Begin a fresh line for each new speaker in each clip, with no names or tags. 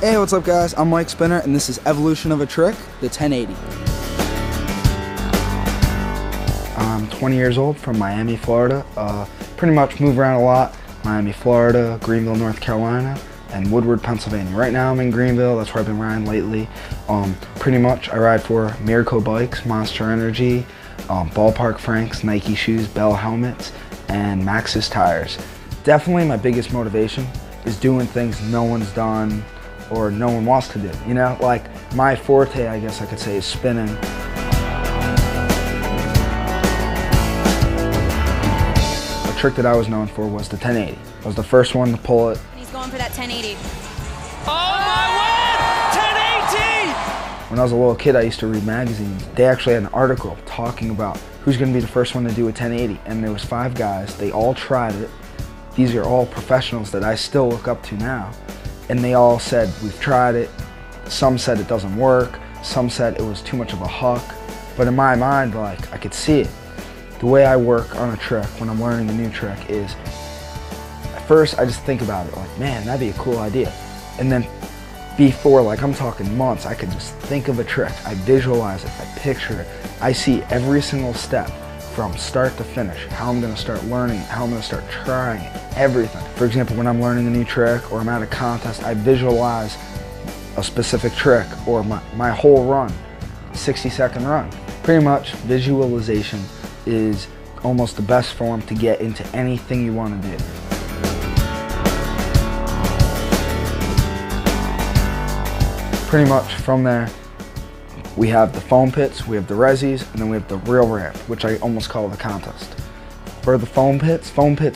Hey, what's up guys? I'm Mike Spinner and this is Evolution of a Trick, the 1080. I'm 20 years old from Miami, Florida. Pretty much move around a lot. Miami, Florida, Greenville, North Carolina, and Woodward, Pennsylvania. Right now I'm in Greenville, that's where I've been riding lately. Pretty much I ride for Miracle Bikes, Monster Energy, Ballpark Franks, Nike shoes, Bell helmets, and Maxxis tires. Definitely my biggest motivation is doing things no one's done or no one wants to do, you know? Like my forte, I guess I could say, is spinning. A trick that I was known for was the 1080. I was the first one to pull it.
He's going for that 1080.
Oh my word! 1080!
When I was a little kid, I used to read magazines. They actually had an article talking about who's gonna be the first one to do a 1080. And there was 5 guys, they all tried it. These are all professionals that I still look up to now. And they all said, we've tried it. Some said it doesn't work. Some said it was too much of a huck. But in my mind, like, I could see it. The way I work on a trick when I'm learning a new trick is, at first I just think about it, like, man, that'd be a cool idea. And then before, like I'm talking months, I could just think of a trick. I visualize it, I picture it. I see every single step from start to finish, how I'm gonna start learning, how I'm gonna start trying it, everything. For example, when I'm learning a new trick or I'm at a contest, I visualize a specific trick or my whole run, 60-second run. Pretty much visualization is almost the best form to get into anything you wanna do. Pretty much from there, we have the foam pits, we have the resis, and then we have the real ramp, which I almost call the contest. For the foam pits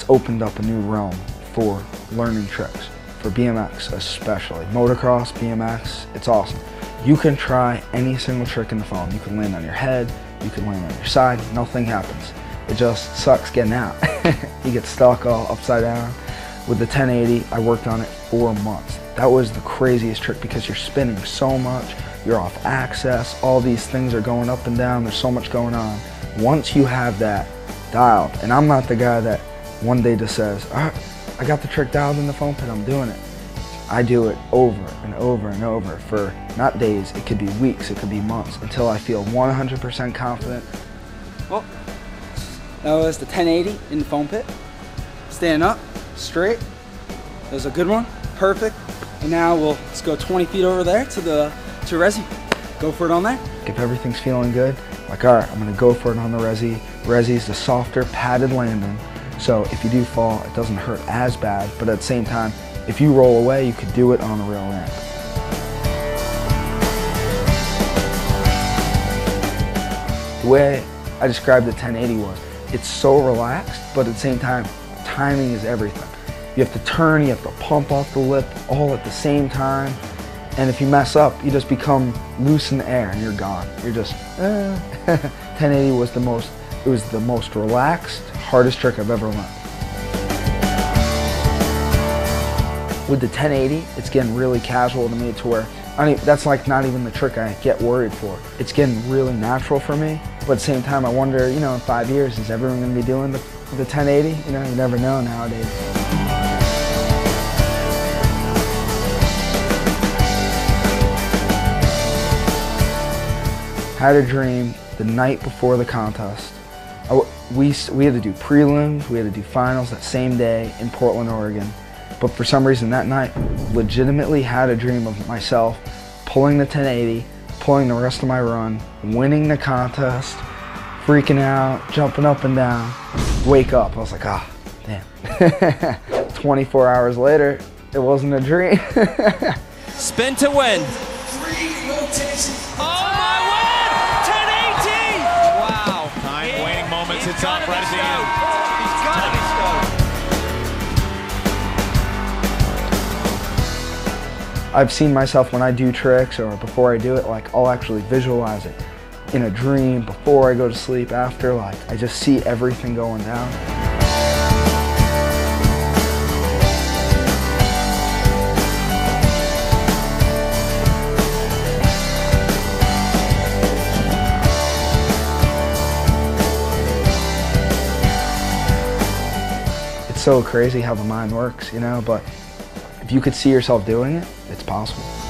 opened up a new realm for learning tricks, for BMX especially. Motocross, BMX, it's awesome. You can try any single trick in the foam. You can land on your head, you can land on your side, nothing happens. It just sucks getting out. You get stuck all upside down. With the 1080, I worked on it 4 months. That was the craziest trick because you're spinning so much, you're off axis, all these things are going up and down, there's so much going on. Once you have that dialed, and I'm not the guy that one day just says, I got the trick dialed in the foam pit, I'm doing it. I do it over and over and over for not days, it could be weeks, it could be months, until I feel 100% confident.
Well, that was the 1080 in the foam pit. Standing up, straight. That was a good one, perfect. And now let's go 20 feet over there to resi. Go for it on there.
If everything's feeling good, like all right, I'm gonna go for it on the resi. Resi's the softer, padded landing. So if you do fall, it doesn't hurt as bad, but at the same time, if you roll away, you could do it on a real ramp. The way I described the 1080 was, it's so relaxed, but at the same time, timing is everything. You have to turn, you have to pump off the lip all at the same time. And if you mess up, you just become loose in the air and you're gone. You're just, 1080 was the most relaxed, hardest trick I've ever learned. With the 1080, it's getting really casual to me to where, that's like not even the trick I get worried for. It's getting really natural for me, but at the same time I wonder, you know, in 5 years, is everyone gonna be doing the 1080? You know, you never know nowadays. Had a dream the night before the contest. We had to do prelims, we had to do finals that same day in Portland, Oregon. But for some reason that night, legitimately had a dream of myself pulling the 1080, pulling the rest of my run, winning the contest, freaking out, jumping up and down. Wake up, I was like, ah, damn. 24 hours later, it wasn't a dream.
Spin to win. Oh my word! 1080! Wow.
Time waning moments, it's on right at the end.
He's gotta be stoked.
I've seen myself when I do tricks or before I do it, like I'll actually visualize it in a dream before I go to sleep, after, like I just see everything going down. It's so crazy how the mind works, you know, but If you could see yourself doing it, it's possible.